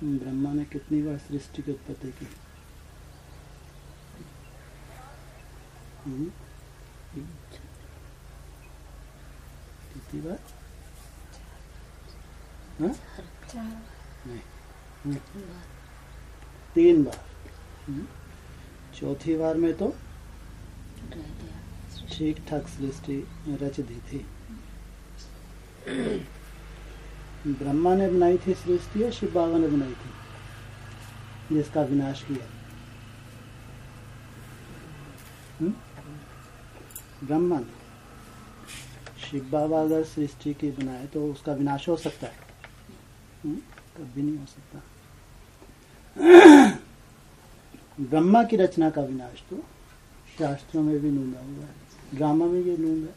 ब्रह्मा ने कितनी बार सृष्टि की उत्पत्ति की? कितनी बार? हाँ? नहीं, 3 बार। चौथी बार में तो ठीक ठाक सृष्टि रच दी थी। ब्रह्मा ने बनाई थी सृष्टि या शिव बाबा ने बनाई थी जिसका विनाश किया? ब्रह्मा ने। शिव बाबा अगर सृष्टि की बनाए तो उसका विनाश हो सकता है? कभी नहीं हो सकता। ब्रह्मा की रचना का विनाश तो शास्त्रों में भी नूंदा हुआ है, ड्रामा में ये नूंद है।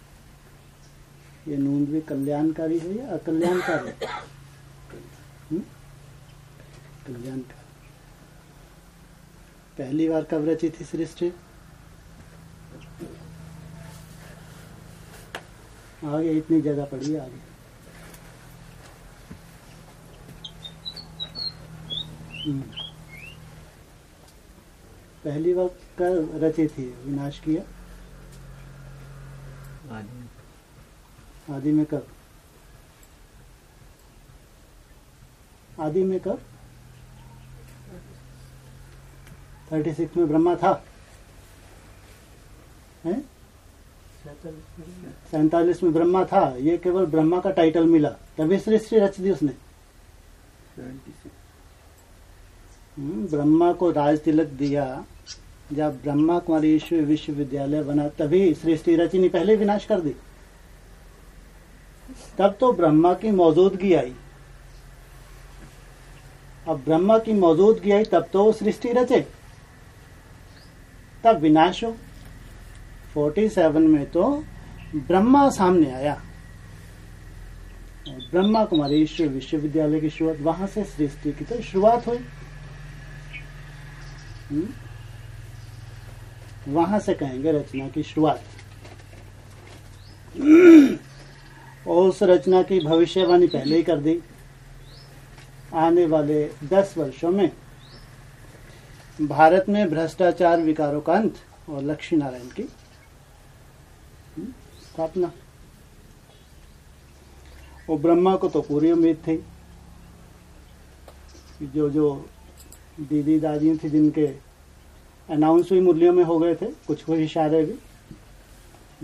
ये नूंद भी कल्याणकारी है या अकल्याणकारी? कल्याणकारी। पहली बार कब रची थी सृष्टि? आगे इतनी जगह पड़ी है आगे। पहली बार कब रची थी, विनाश किया? आदि में कब? आदि में कब? 36 में ब्रह्मा था, 47 में ब्रह्मा था। ये केवल ब्रह्मा का टाइटल मिला तभी सृष्टि रच दी उसने। ब्रह्मा को राज तिलक दिया जब ब्रह्मा कुमारी विश्वविद्यालय बना तभी सृष्टि रची नहीं, पहले विनाश कर दी। तब तो ब्रह्मा की मौजूदगी आई। अब ब्रह्मा की मौजूदगी आई तब तो सृष्टि रचे, तब विनाश हो। 47 में तो ब्रह्मा सामने आया, ब्रह्मा कुमारी विश्वविद्यालय की शुरुआत, वहां से सृष्टि की तो शुरुआत हुई। वहां से कहेंगे रचना की शुरुआत। और उस रचना की भविष्यवाणी पहले ही कर दी। आने वाले 10 वर्षों में भारत में भ्रष्टाचार विकारों का अंत और लक्ष्मी नारायण की स्थापना। और ब्रह्मा को तो पूरी उम्मीद थी कि जो दीदी दादी थी जिनके अनाउंस हुई मुरलियों में हो गए थे, कुछ इशारे भी,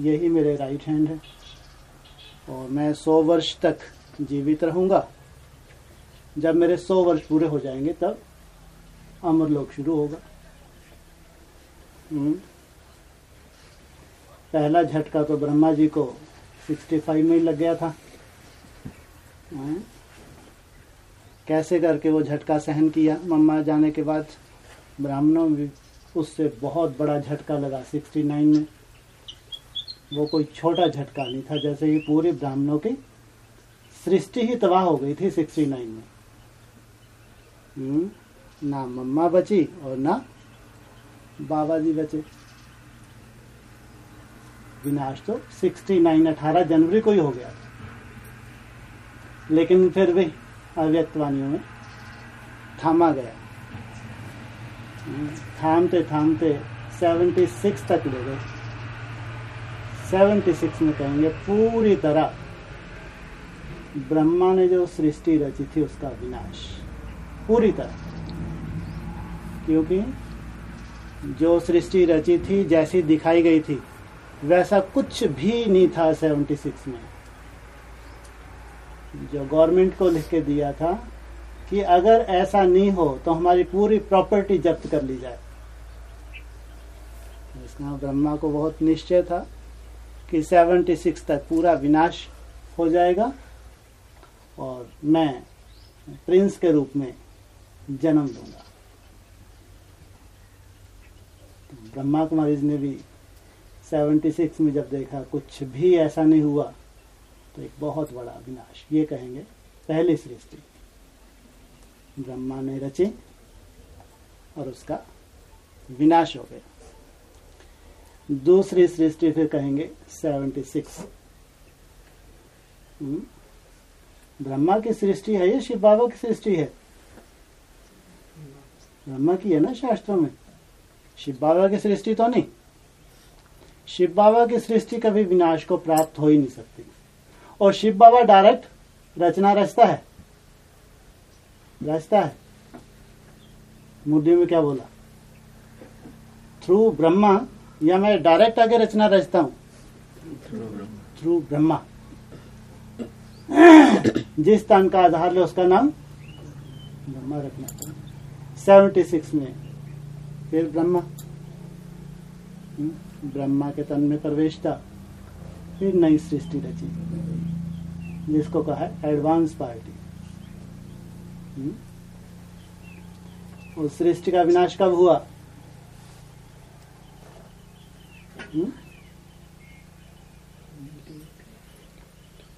यही मेरे राइट हैंड है और मैं 100 वर्ष तक जीवित रहूंगा। जब मेरे 100 वर्ष पूरे हो जाएंगे तब अमरलोक शुरू होगा। पहला झटका तो ब्रह्मा जी को 65 में ही लग गया था। कैसे करके वो झटका सहन किया मम्मा जाने के बाद। ब्राह्मणों में उससे बहुत बड़ा झटका लगा 69 में। वो कोई छोटा झटका नहीं था, जैसे ये पूरे ब्राह्मणों की सृष्टि ही तबाह हो गई थी 69 में। ना मम्मा बची और ना बाबा जी बचे। विनाश तो 69 18 जनवरी को ही हो गया था, लेकिन फिर भी अव्यक्तवाणियों में थामा गया। थामते थामते 76 तक ले गए। 76 में कहेंगे पूरी तरह ब्रह्मा ने जो सृष्टि रची थी उसका विनाश पूरी तरह। क्योंकि जो सृष्टि रची थी जैसी दिखाई गई थी वैसा कुछ भी नहीं था 76 में। जो गवर्नमेंट को लिख के दिया था कि अगर ऐसा नहीं हो तो हमारी पूरी प्रॉपर्टी जब्त कर ली जाए। इसका ब्रह्मा को बहुत निश्चय था कि 76 तक पूरा विनाश हो जाएगा और मैं प्रिंस के रूप में जन्म लूंगा। तो ब्रह्मा कुमारी ने भी 76 में जब देखा कुछ भी ऐसा नहीं हुआ तो एक बहुत बड़ा विनाश, ये कहेंगे पहली सृष्टि ब्रह्मा ने रची और उसका विनाश हो गया। दूसरी सृष्टि फिर कहेंगे 76। ब्रह्मा की सृष्टि है या शिव बाबा की सृष्टि है? ब्रह्मा की है ना शास्त्रों में, शिव बाबा की सृष्टि तो नहीं। शिव बाबा की सृष्टि कभी विनाश को प्राप्त हो ही नहीं सकती। और शिव बाबा डायरेक्ट रचना रचता है, रचता है। मुद्दे में क्या बोला, थ्रू ब्रह्मा, या मैं डायरेक्ट आगे रचना रचता हूं, थ्रू ब्रह्मा। जिस स्थान का आधार ले उसका नाम ब्रह्मा रखना। 76 में फिर ब्रह्मा, ब्रह्मा के तन में प्रवेश था, फिर नई सृष्टि रची, जिसको कहा है एडवांस पार्टी। उस सृष्टि का विनाश कब हुआ?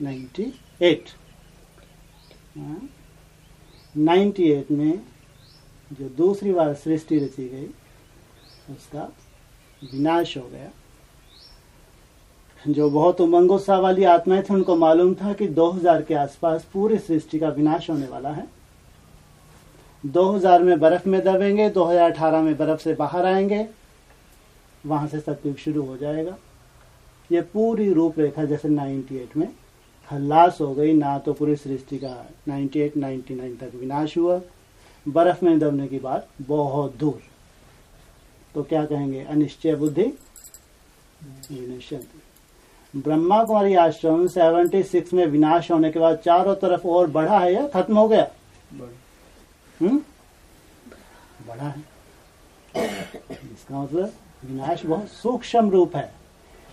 98। 98 में जो दूसरी बार सृष्टि रची गई उसका विनाश हो गया। जो बहुत उमंगोत्साह वाली आत्माएं थी उनको मालूम था कि 2000 के आसपास पूरी सृष्टि का विनाश होने वाला है। 2000 में बर्फ में दबेंगे, 2018 में बर्फ से बाहर आएंगे, वहां से सतयुग शुरू हो जाएगा। ये पूरी रूपरेखा जैसे 98 में खल्लास हो गई। ना तो पूरी सृष्टि का 98, 99 तक विनाश हुआ, बर्फ में दबने की बात बहुत दूर। तो क्या कहेंगे, अनिश्चय बुद्धि विनश्यन्ति। ब्रह्मा कुमारी आश्रम 76 में विनाश होने के बाद चारों तरफ और बढ़ा है या खत्म हो गया? बढ़ा है। इसका मतलब विनाश बहुत सूक्ष्म रूप है।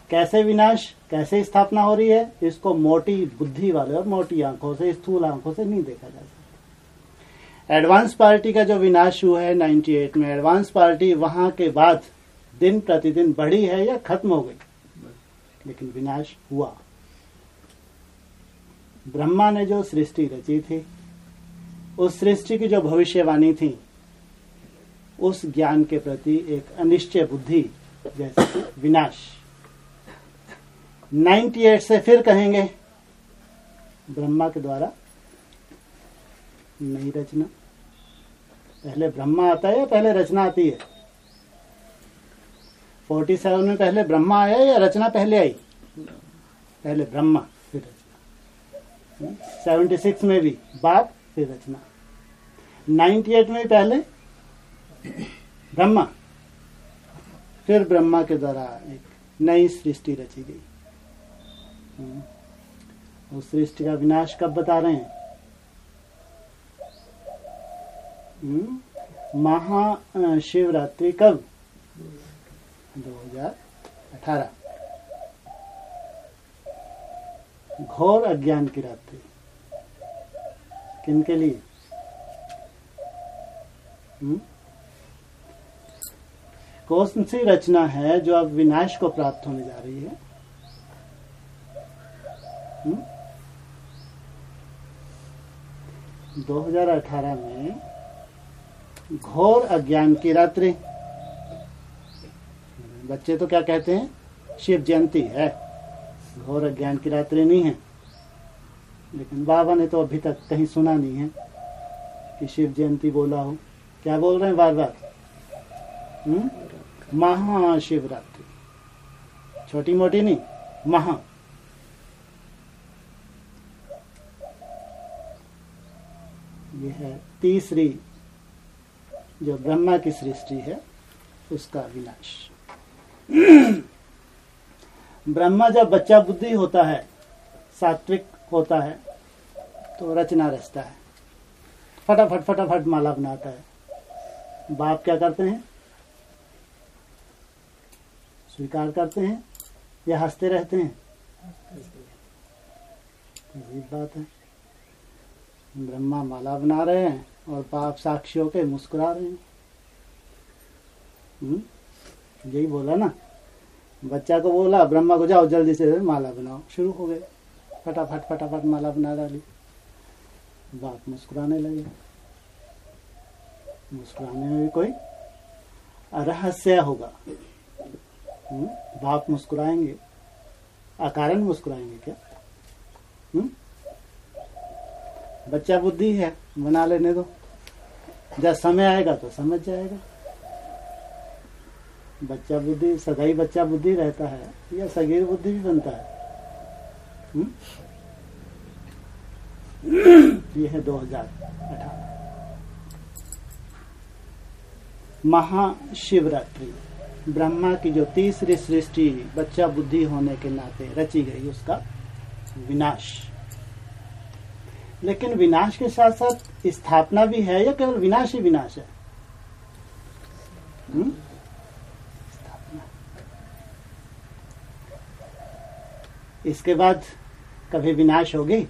कैसे विनाश, कैसे स्थापना हो रही है, इसको मोटी बुद्धि वाले और मोटी आंखों से, स्थूल आंखों से नहीं देखा जा सकता। एडवांस पार्टी का जो विनाश हुआ है 98 में, एडवांस पार्टी वहां के बाद दिन प्रतिदिन बढ़ी है या खत्म हो गई, लेकिन विनाश हुआ। ब्रह्मा ने जो सृष्टि रची थी, उस सृष्टि की जो भविष्यवाणी थी, उस ज्ञान के प्रति एक अनिश्चय बुद्धि, जैसे कि विनाश। 98 से फिर कहेंगे ब्रह्मा के द्वारा नहीं रचना। पहले ब्रह्मा आता है या पहले रचना आती है? 47 में पहले ब्रह्मा आया या रचना पहले आई? पहले ब्रह्मा फिर रचना। 76 में भी बाप फिर रचना। 98 में पहले ब्रह्मा, फिर ब्रह्मा के द्वारा एक नई सृष्टि रची गई। उस सृष्टि का विनाश कब बता रहे हैं? महाशिवरात्रि कब? 2018। घोर अज्ञान की रात्रि। किनके लिए? कौन सी रचना है जो अब विनाश को प्राप्त होने जा रही है? 2018 में घोर अज्ञान की रात्रि। बच्चे तो क्या कहते हैं, शिव जयंती है, घोर अज्ञान की रात्रि नहीं है। लेकिन बाबा ने तो अभी तक कहीं सुना नहीं है कि शिव जयंती बोला हो। क्या बोल रहे हैं बार बार? महाशिवरात्रि, छोटी मोटी नहीं, महा। ये है तीसरी जो ब्रह्मा की सृष्टि है, उसका विनाश। ब्रह्मा जब बच्चा बुद्धि होता है, सात्विक होता है, तो रचना रचता है, फटाफट फटाफट माला बनाता है। बाप क्या करते हैं? स्वीकार करते हैं या हंसते रहते हैं? अजीब बात है। ब्रह्मा माला बना रहे हैं और बाप साक्षी होकर मुस्कुरा रहे हैं। यही बोला ना, बच्चा को बोला, ब्रह्मा को जाओ जल्दी से माला बनाओ, शुरू हो गए, फटाफट फटाफट माला बना डाली। बाप मुस्कुराने लगे। मुस्कुराने में भी कोई रहस्य होगा। बाप मुस्कुराएंगे, अकारण मुस्कुराएंगे क्या? बच्चा बुद्धि है, बना लेने दो। जब समय आएगा तो समझ जाएगा। बच्चा बुद्धि सदाई बच्चा बुद्धि रहता है या सगीर बुद्धि भी बनता है। ये है 2018 महाशिवरात्रि। ब्रह्मा की जो तीसरी सृष्टि बच्चा बुद्धि होने के नाते रची गई, उसका विनाश। लेकिन विनाश के साथ साथ स्थापना भी है या केवल विनाश ही विनाश है? स्थापना। इसके बाद कभी विनाश होगी?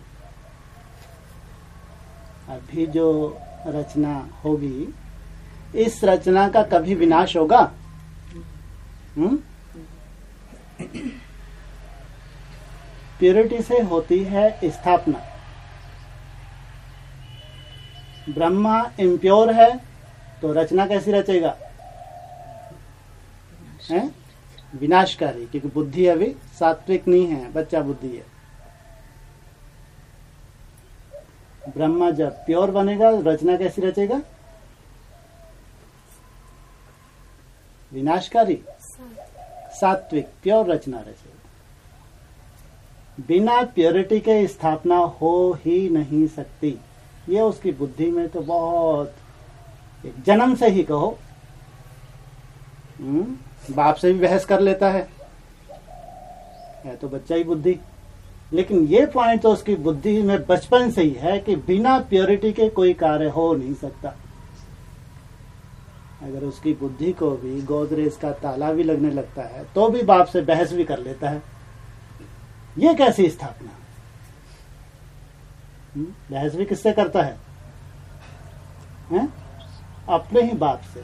अभी जो रचना होगी, इस रचना का कभी विनाश होगा? प्योरिटी से होती है स्थापना। ब्रह्मा इम्प्योर है तो रचना कैसी रचेगा? है विनाशकारी, क्योंकि बुद्धि अभी सात्विक नहीं है, बच्चा बुद्धि है। ब्रह्मा जब प्योर बनेगा रचना कैसी रचेगा? विनाशकारी, सात्विक प्योर रचना रचेगा। बिना प्योरिटी के स्थापना हो ही नहीं सकती। ये उसकी बुद्धि में तो बहुत, एक जन्म से ही कहो, बाप से भी बहस कर लेता है तो बच्चा ही बुद्धि। लेकिन ये पॉइंट तो उसकी बुद्धि में बचपन से ही है कि बिना प्योरिटी के कोई कार्य हो नहीं सकता। अगर उसकी बुद्धि को भी गोदरेज का ताला भी लगने लगता है तो भी बाप से बहस भी कर लेता है। ये कैसी स्थापना? बहस भी किससे करता है? अपने ही बाप से,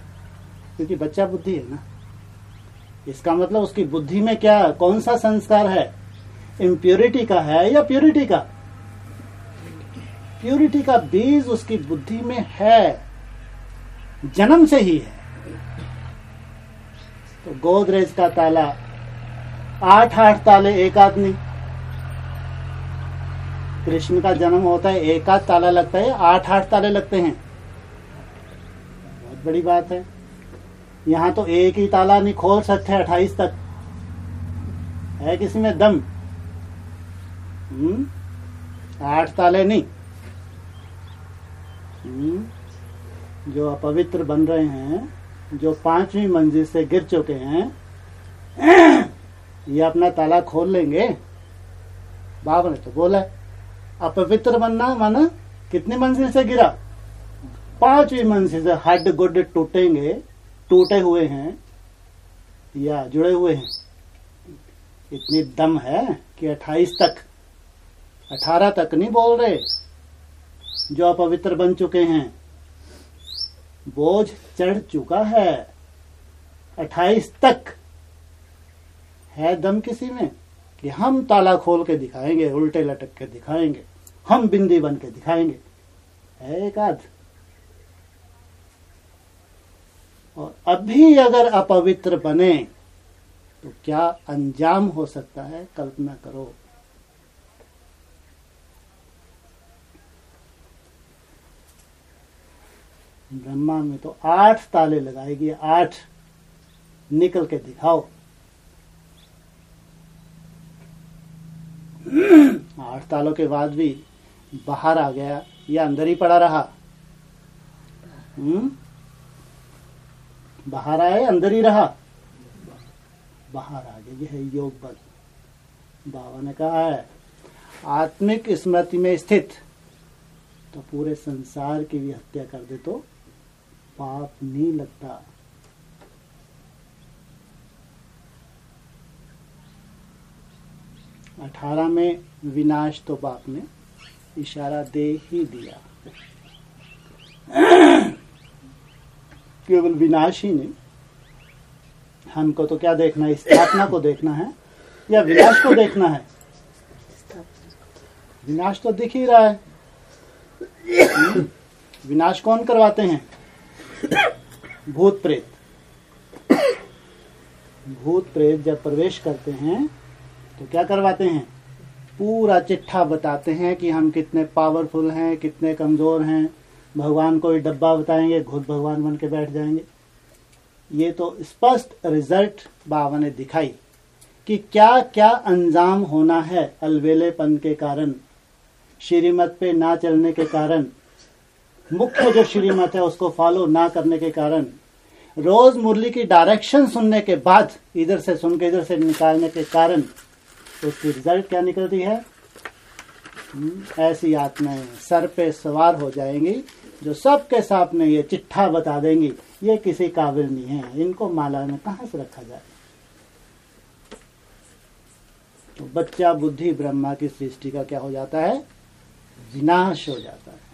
क्योंकि बच्चा बुद्धि है ना। इसका मतलब उसकी बुद्धि में क्या, कौन सा संस्कार है? इम्प्योरिटी का है या प्योरिटी का? प्योरिटी का बीज उसकी बुद्धि में है, जन्म से ही है। तो गोदरेज का ताला 8 ताले एक आदमी, कृष्ण का जन्म होता है एक आध ताला लगता है, 8 ताले लगते हैं। बहुत बड़ी बात है। यहाँ तो एक ही ताला नहीं खोल सकते 28 तक। है किसी में दम? 8 ताले नहीं। जो अपवित्र बन रहे हैं, जो 5वीं मंजिल से गिर चुके हैं, ये अपना ताला खोल लेंगे? बाबा ने तो बोला अपवित्र बनना माना कितनी मंजिल से गिरा? 5वीं मंजिल से। हड्ड गुड्ड टूटेंगे, टूटे हुए हैं या जुड़े हुए हैं? इतनी दम है कि 28 तक, 18 तक नहीं बोल रहे। जो अपवित्र बन चुके हैं, बोझ चढ़ चुका है 28 तक। है दम किसी में कि हम ताला खोल के दिखाएंगे, उल्टे लटक के दिखाएंगे, हम बिंदी बन के दिखाएंगे? है एक आध? और अभी अगर अपवित्र बने तो क्या अंजाम हो सकता है, कल्पना करो। ब्रह्मा में तो 8 ताले लगाएगी, 8 निकल के दिखाओ। 8 तालों के बाद भी बाहर आ गया या अंदर ही पड़ा रहा? बाहर आए, अंदर ही रहा? बाहर आ गया। यह है योग बल। बाबा ने कहा है आत्मिक स्मृति में स्थित तो पूरे संसार की भी हत्या कर दे तो पाप नहीं लगता। अठारह में विनाश तो बाप ने इशारा दे ही दिया। केवल विनाश ही नहीं, हमको तो क्या देखना है? स्थापना को देखना है या विनाश को देखना है? विनाश तो दिख ही रहा है। विनाश कौन करवाते हैं? भूत प्रेत। भूत प्रेत जब प्रवेश करते हैं तो क्या करवाते हैं? पूरा चिट्ठा बताते हैं कि हम कितने पावरफुल हैं, कितने कमजोर हैं, भगवान को ही डब्बा बताएंगे, खुद भगवान बन के बैठ जाएंगे। ये तो स्पष्ट रिजल्ट बाबा ने दिखाई कि क्या क्या अंजाम होना है अलवेलेपन के कारण, श्रीमत पे ना चलने के कारण, मुख्य जो श्रीमत है उसको फॉलो ना करने के कारण, रोज मुरली की डायरेक्शन सुनने के बाद इधर से सुन के इधर से निकालने के कारण उसकी रिजल्ट क्या निकलती है? ऐसी आत्माएं सर पे सवार हो जाएंगी जो सबके सामने ये चिट्ठा बता देंगी ये किसी काबिल नहीं है, इनको माला में कहां से रखा जाए। तो बच्चा बुद्धि ब्रह्मा की सृष्टि का क्या हो जाता है? विनाश हो जाता है।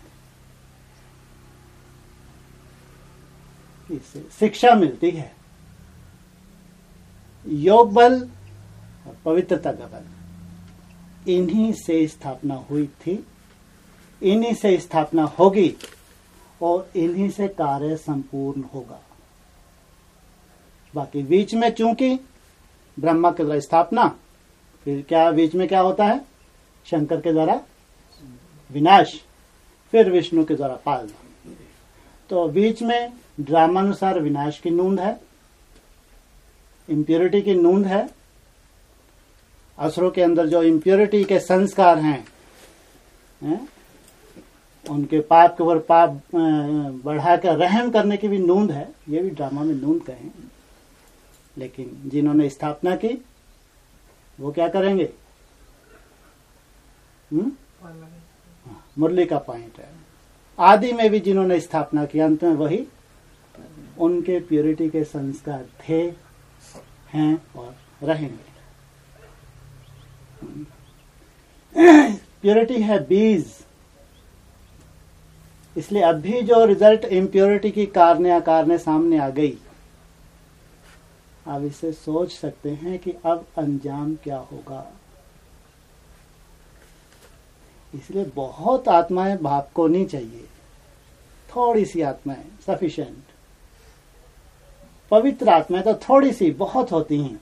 इससे शिक्षा मिलती है, योग बल और पवित्रता का बल, इन्हीं से स्थापना हुई थी, इन्हीं से स्थापना होगी और इन्हीं से कार्य संपूर्ण होगा। बाकी बीच में चूंकि ब्रह्मा के द्वारा स्थापना, फिर क्या बीच में क्या होता है? शंकर के द्वारा विनाश, फिर विष्णु के द्वारा पालना। तो बीच में ड्रामानुसार विनाश की नूंद है, इम्प्योरिटी की नूंद है। असुरों के अंदर जो इम्प्योरिटी के संस्कार हैं, उनके पाप के ऊपर पाप बढ़ाकर रहम करने की भी नूंद है, ये भी ड्रामा में नूंद कहें। लेकिन जिन्होंने स्थापना की वो क्या करेंगे? मुरली का पॉइंट है। आदि में भी जिन्होंने स्थापना की, अंत में वही, उनके प्योरिटी के संस्कार थे, हैं और रहेंगे। प्योरिटी है बीज, इसलिए अभी जो रिजल्ट इम्प्योरिटी की कारणे अकारणे सामने आ गई, आप इससे सोच सकते हैं कि अब अंजाम क्या होगा। इसलिए बहुत आत्माएं बाप को नहीं चाहिए, थोड़ी सी आत्माएं सफिशिएंट। पवित्र आत्माएं तो थोड़ी सी बहुत होती हैं,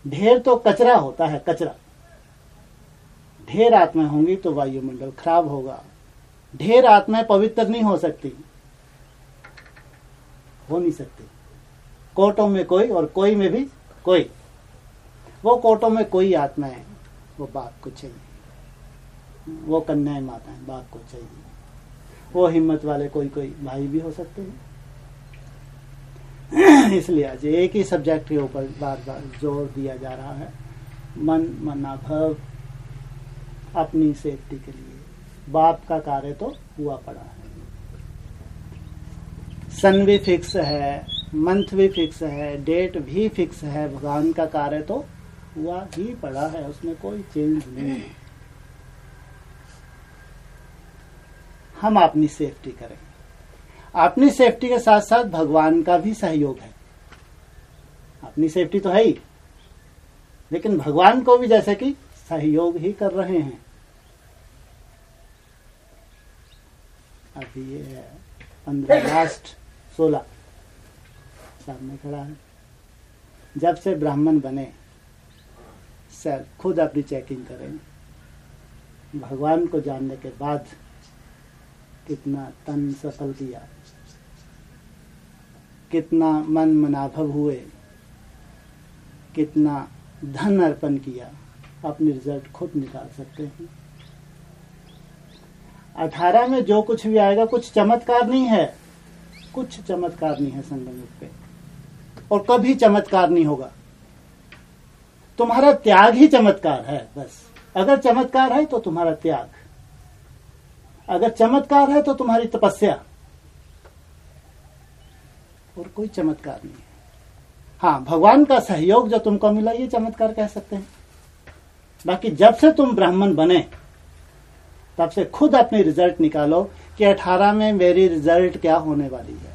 ढेर तो कचरा होता है, कचरा। ढेर आत्माएं होंगी तो वायुमंडल खराब होगा। ढेर आत्माएं पवित्र नहीं हो सकती, हो नहीं सकती। कोटों में कोई और कोई में भी कोई। वो कोटों में कोई आत्मा है, वो बाप को चाहिए। वो कन्याएं माताएं बाप को चाहिए। वो हिम्मत वाले कोई कोई भाई भी हो सकते हैं। इसलिए आज एक ही सब्जेक्ट के ऊपर बार बार जोर दिया जा रहा है, मन मनाभव अपनी सेफ्टी के लिए। बाप का कार्य तो हुआ पड़ा है, सन भी फिक्स है, मंथ भी फिक्स है, डेट भी फिक्स है। भगवान का कार्य तो हुआ ही पड़ा है, उसमें कोई चेंज नहीं है। हम अपनी सेफ्टी करें। अपनी सेफ्टी के साथ साथ भगवान का भी सहयोग है। अपनी सेफ्टी तो है ही, लेकिन भगवान को भी जैसे कि सहयोग ही कर रहे हैं। अभी ये है 15 लास्ट 16 सामने खड़ा है। जब से ब्राह्मण बने, सर खुद अपनी चेकिंग करें। भगवान को जानने के बाद कितना तन सफल किया, कितना मन मनाभव हुए, कितना धन अर्पण किया, अपनी रिजल्ट खुद निकाल सकते हैं। 18 में जो कुछ भी आएगा कुछ चमत्कार नहीं है, कुछ चमत्कार नहीं है संगम पे, और कभी चमत्कार नहीं होगा। तुम्हारा त्याग ही चमत्कार है बस। अगर चमत्कार है तो तुम्हारा त्याग, अगर चमत्कार है तो तुम्हारी तपस्या, और कोई चमत्कार नहीं है। हाँ, भगवान का सहयोग जो तुमको मिला ये चमत्कार कह सकते हैं। बाकी जब से तुम ब्राह्मण बने तब से खुद अपनी रिजल्ट निकालो कि 18 में मेरी रिजल्ट क्या होने वाली है।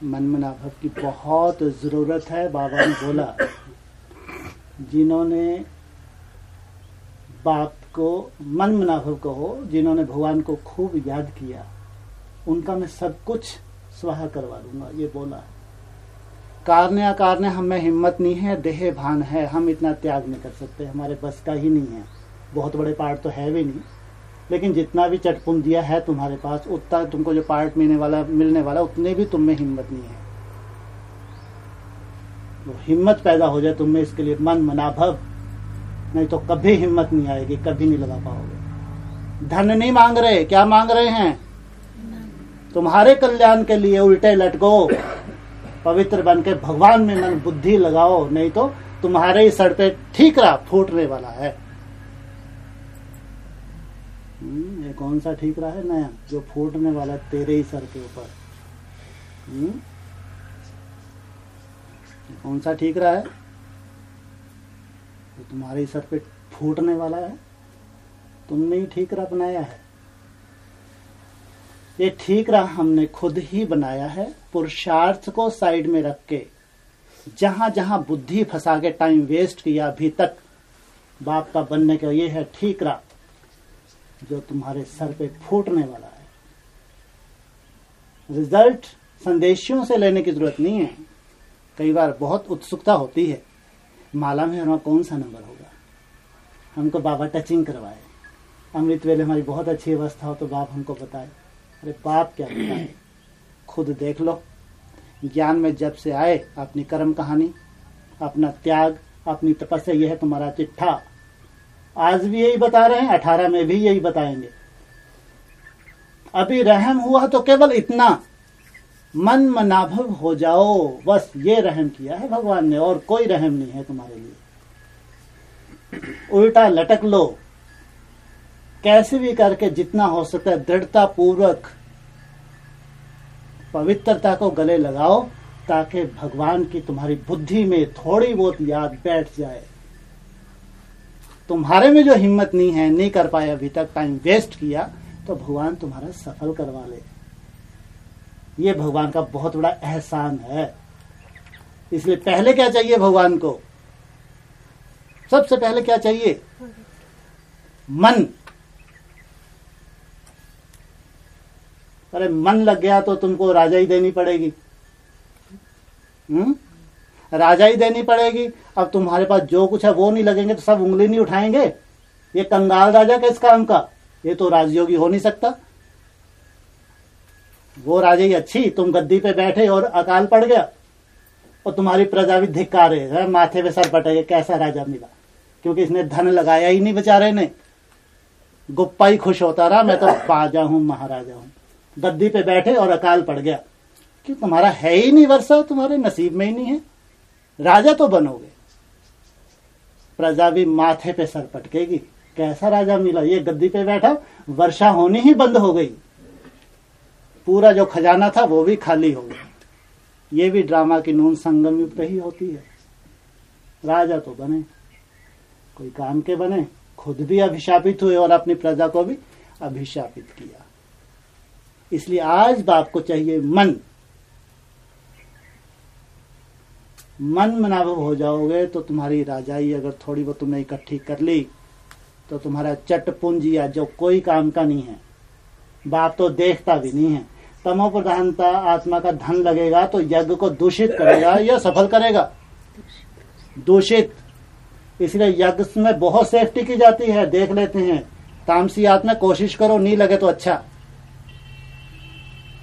मन मनाभव की बहुत जरूरत है। बाबा ने बोला, जिन्होंने बाप को मन मनाभव को हो, जिन्होंने भगवान को खूब याद किया, उनका मैं सब कुछ स्वाहा करवा दूंगा, ये बोला। कारने अकारने हम में हिम्मत नहीं है, देह भान है, हम इतना त्याग नहीं कर सकते, हमारे बस का ही नहीं है। बहुत बड़े पार्ट तो है भी नहीं, लेकिन जितना भी चटपुंजिया है तुम्हारे पास, उतना तुमको जो पार्ट मिलने वाला उतने भी तुम में हिम्मत नहीं है। तो हिम्मत पैदा हो जाए तुम में, इसके लिए मन मना भव, नहीं तो कभी हिम्मत नहीं आएगी, कभी नहीं लगा पाओगे। धन नहीं मांग रहे, क्या मांग रहे हैं? तुम्हारे कल्याण के लिए उल्टे लटको, पवित्र बन के भगवान में मन बुद्धि लगाओ, नहीं तो तुम्हारे ही सर पे ठीकरा फूटने वाला है। ये कौन सा ठीकरा है नया जो फूटने वाला तेरे ही सर के ऊपर? कौन सा ठीकरा है जो तुम्हारे ही सर पे फूटने वाला है? तुमने ही ठीकरा बनाया है। ये ठीकरा हमने खुद ही बनाया है, पुरुषार्थ को साइड में रख के, जहां जहां बुद्धि फंसा के टाइम वेस्ट किया अभी तक बाप का बनने का, ये है ठीकरा जो तुम्हारे सर पे फूटने वाला है। रिजल्ट संदेशियों से लेने की जरूरत नहीं है। कई बार बहुत उत्सुकता होती है, माला में हमारा कौन सा नंबर होगा, हमको बाबा टचिंग करवाए। अमृत वेले हमारी बहुत अच्छी अवस्था हो तो बाप हमको बताए। अरे बाप क्या बताए, खुद देख लो। ज्ञान में जब से आए अपनी कर्म कहानी, अपना त्याग, अपनी तपस्या, यह है तुम्हारा चिट्ठा। आज भी यही बता रहे हैं, 18 में भी यही बताएंगे। अभी रहम हुआ तो केवल इतना, मन मनाभव हो जाओ, बस ये रहम किया है भगवान ने, और कोई रहम नहीं है तुम्हारे लिए। उल्टा लटक लो, कैसे भी करके जितना हो सकता है दृढ़ता पूर्वक पवित्रता को गले लगाओ, ताकि भगवान की तुम्हारी बुद्धि में थोड़ी बहुत याद बैठ जाए। तुम्हारे में जो हिम्मत नहीं है, नहीं कर पाए अभी तक, टाइम वेस्ट किया, तो भगवान तुम्हारा सफल करवा ले। ये भगवान का बहुत बड़ा एहसान है। इसलिए पहले क्या चाहिए भगवान को? सबसे पहले क्या चाहिए? मन। अरे मन लग गया तो तुमको राजा ही देनी पड़ेगी। राजा ही देनी पड़ेगी। अब तुम्हारे पास जो कुछ है वो नहीं लगेंगे तो सब उंगली नहीं उठाएंगे। ये कंगाल राजा किस काम का? ये तो राजयोगी हो नहीं सकता। वो राजा ही अच्छी, तुम गद्दी पे बैठे और अकाल पड़ गया और तुम्हारी प्रजा भी धिक्कारे है, माथे पे सर पटेगे, कैसा राजा मिला? क्योंकि इसने धन लगाया ही नहीं बेचारे ने, गुप्पा ही खुश होता रहा, मैं तो बाजा हूं, महाराजा हूं। गद्दी पे बैठे और अकाल पड़ गया, कि तुम्हारा है ही नहीं वर्षा, तुम्हारे नसीब में ही नहीं है। राजा तो बनोगे, प्रजा भी माथे पे सर पटकेगी, कैसा राजा मिला? ये गद्दी पे बैठा, वर्षा होनी ही बंद हो गई, पूरा जो खजाना था वो भी खाली हो गया। ये भी ड्रामा की नून संगम युक्त ही होती है। राजा तो बने, कोई काम के बने, खुद भी अभिशापित हुए और अपनी प्रजा को भी अभिशापित किया। इसलिए आज बाप को चाहिए मन। मन मनाभव हो जाओगे तो तुम्हारी राजाई अगर थोड़ी बहुत तुमने इकट्ठी कर ली तो तुम्हारा चटपुंजिया जो कोई काम का नहीं है, बाप तो देखता भी नहीं है। तमो प्रधानता आत्मा का धन लगेगा तो यज्ञ को दूषित करेगा या सफल करेगा? दूषित। इसलिए यज्ञ में बहुत सेफ्टी की जाती है, देख लेते हैं। तामसी आत्मा कोशिश करो, नहीं लगे तो अच्छा।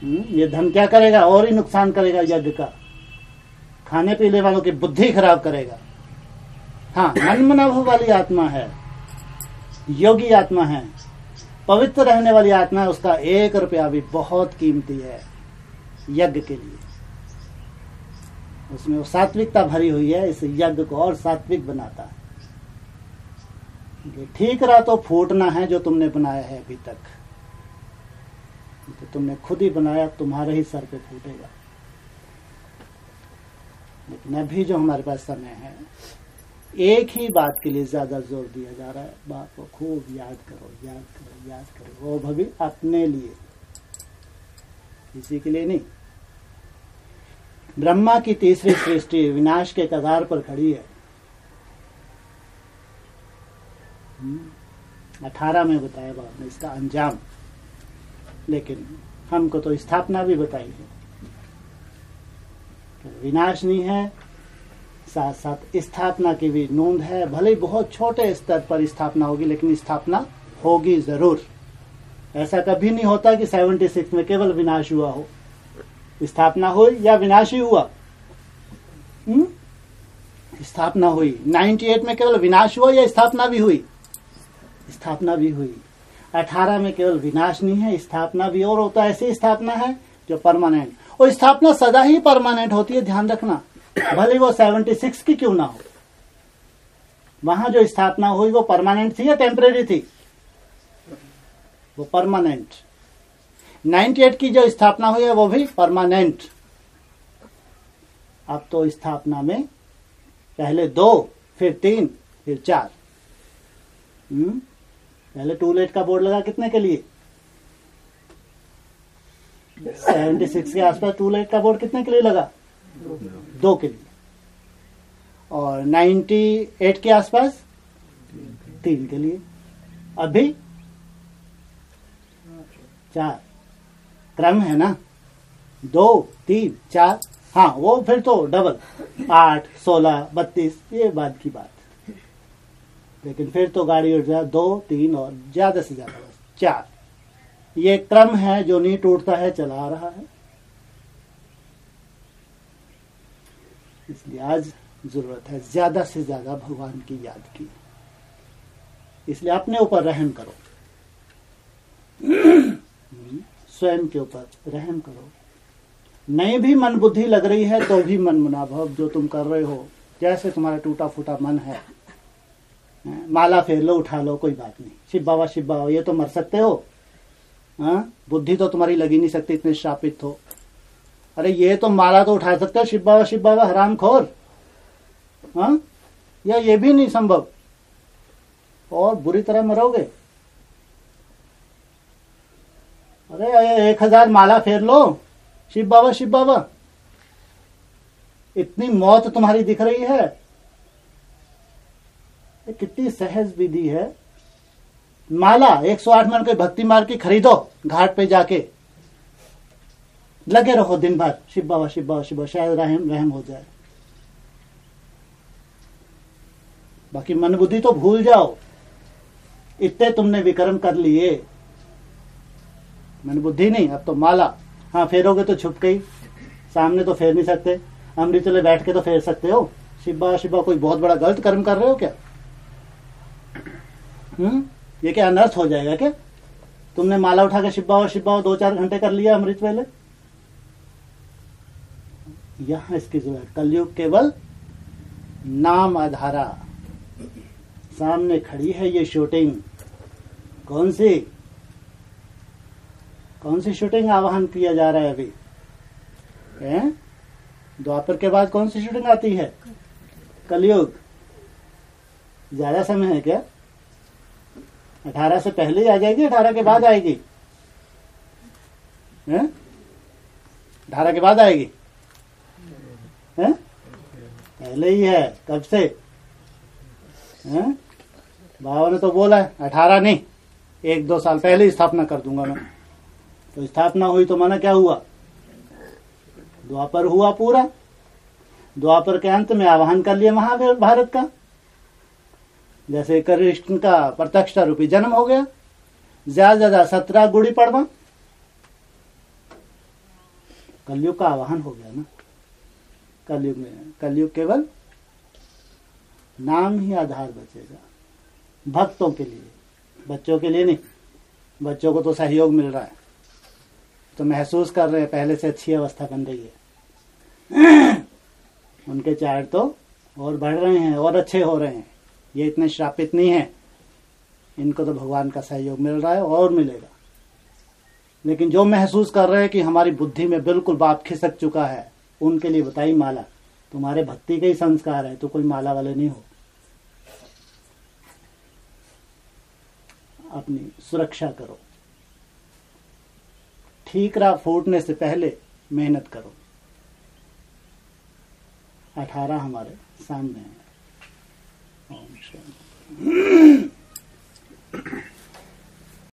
ये धन क्या करेगा? और ही नुकसान करेगा यज्ञ का, खाने पीने वालों की बुद्धि खराब करेगा। हाँ, मन मनाभव वाली आत्मा है, योगी आत्मा है, पवित्र रहने वाली आत्मा है, उसका 1 रुपया भी बहुत कीमती है यज्ञ के लिए। उसमें वो सात्विकता भरी हुई है, इस यज्ञ को और सात्विक बनाता है। ठीक रहा तो फूटना है जो तुमने बनाया है अभी तक, तो तुमने खुद ही बनाया, तुम्हारे ही सर पे फूटेगा। लेकिन अभी जो हमारे पास समय है, एक ही बात के लिए ज्यादा जोर दिया जा रहा है, बात को खूब याद करो, याद करो, याद करो। वो भी अपने लिए, किसी के लिए नहीं। ब्रह्मा की तीसरी सृष्टि विनाश के कगार पर खड़ी है। 18 में बताया बाप ने इसका अंजाम, लेकिन हमको तो स्थापना भी बताई है। विनाश नहीं है, साथ साथ स्थापना की भी नोंद है। भले ही बहुत छोटे स्तर पर स्थापना होगी, लेकिन स्थापना होगी जरूर। ऐसा कभी नहीं होता कि 76 में केवल विनाश हुआ हो, स्थापना हुई या विनाश ही हुआ। स्थापना हुई। 98 में केवल विनाश हुआ या स्थापना भी हुई? स्थापना भी हुई। 18 में केवल विनाश नहीं है, स्थापना भी और होता है। ऐसी स्थापना है जो परमानेंट, और स्थापना सदा ही परमानेंट होती है, ध्यान रखना, भले वो 76 की क्यों ना हो। वहां जो स्थापना हुई वो परमानेंट थी या टेम्परेरी थी? वो परमानेंट। 98 की जो स्थापना हुई है वो भी परमानेंट। अब तो स्थापना में पहले 2, फिर 3, फिर 4। पहले टूलेट का बोर्ड लगा कितने के लिए? 76 के आसपास टूलेट का बोर्ड कितने के लिए लगा? 2 के लिए। और 98 के आसपास 3 के लिए। अभी 4। क्रम है ना, 2, 3, 4। हाँ, वो फिर तो डबल 8, 16, 32, ये बाद की बात। लेकिन फिर तो गाड़ी उठ जाए 2, 3 और ज्यादा से ज्यादा बस 4। ये क्रम है जो नहीं टूटता है, चला आ रहा है। इसलिए आज जरूरत है ज्यादा से ज्यादा भगवान की याद की। इसलिए अपने ऊपर रहम करो, स्वयं के ऊपर रहम करो। नहीं भी मन बुद्धि लग रही है तो भी मन मुनाभाव जो तुम कर रहे हो, जैसे तुम्हारा टूटा फूटा मन है, माला फेर लो, उठा लो, कोई बात नहीं। शिव बाबा ये तो मर सकते हो, बुद्धि तो तुम्हारी लगी नहीं सकती, इतने श्रापित हो। अरे ये तो माला तो उठा सकते हो, शिव बाबा हराम खोर, या ये भी नहीं संभव, और बुरी तरह मरोगे। अरे 1000 माला फेर लो, शिव बाबा, इतनी मौत तुम्हारी दिख रही है। ये कितनी सहज विधि है। माला 108 मन के भक्ति मार्ग की खरीदो, घाट पे जाके लगे रहो दिन भर, शिव बाबा, शायद रहम हो जाए। बाकी मन बुद्धि तो भूल जाओ, इतने तुमने विक्रम कर लिए। मन बुद्धि नहीं, अब तो माला। हाँ, फेरोगे तो छुप गई, सामने तो फेर नहीं सकते, अमृतले बैठ के तो फेर सकते हो। शिव बाबा कोई बहुत बड़ा गलत कर्म कर रहे हो क्या? ये क्या अनर्थ हो जाएगा क्या? तुमने माला उठा के शिव बाबा 2-4 घंटे कर लिया अमृत वेले। यहां इसकी जरूरत। कलयुग केवल नाम आधारा। सामने खड़ी है ये शूटिंग। कौन सी शूटिंग आवाहन किया जा रहा है अभी? द्वापर के बाद कौन सी शूटिंग आती है? कलयुग। ज्यादा समय है क्या? 18 से पहले ही आ जाएगी, 18 के बाद आएगी? 18 के बाद आएगी? पहले ही है। कब से? बाबा ने तो बोला है 18 नहीं, 1-2 साल पहले ही स्थापना कर दूंगा मैं। तो स्थापना हुई तो माना क्या हुआ? द्वापर हुआ पूरा। द्वापर के अंत में आवाहन कर लिया महाभारत का। जैसे कृष्ण का प्रत्यक्षता रूपी जन्म हो गया, ज्यादा ज्यादा 17 गुड़ी पड़वा, कलयुग का आवाहन हो गया ना। कलयुग में कलयुग केवल नाम ही आधार बचेगा भक्तों के लिए, बच्चों के लिए नहीं। बच्चों को तो सहयोग मिल रहा है, तो महसूस कर रहे हैं पहले से अच्छी अवस्था बन रही है। उनके चार्ट तो और बढ़ रहे हैं और अच्छे हो रहे हैं। ये इतने श्रापित नहीं है, इनको तो भगवान का सहयोग मिल रहा है और मिलेगा। लेकिन जो महसूस कर रहे हैं कि हमारी बुद्धि में बिल्कुल बाप खिसक चुका है, उनके लिए बताई माला। तुम्हारे भक्ति के ही संस्कार है, तो कोई माला वाले नहीं हो। अपनी सुरक्षा करो, ठीकरा फूटने से पहले मेहनत करो। 18 हमारे सामने है। ओम शांति।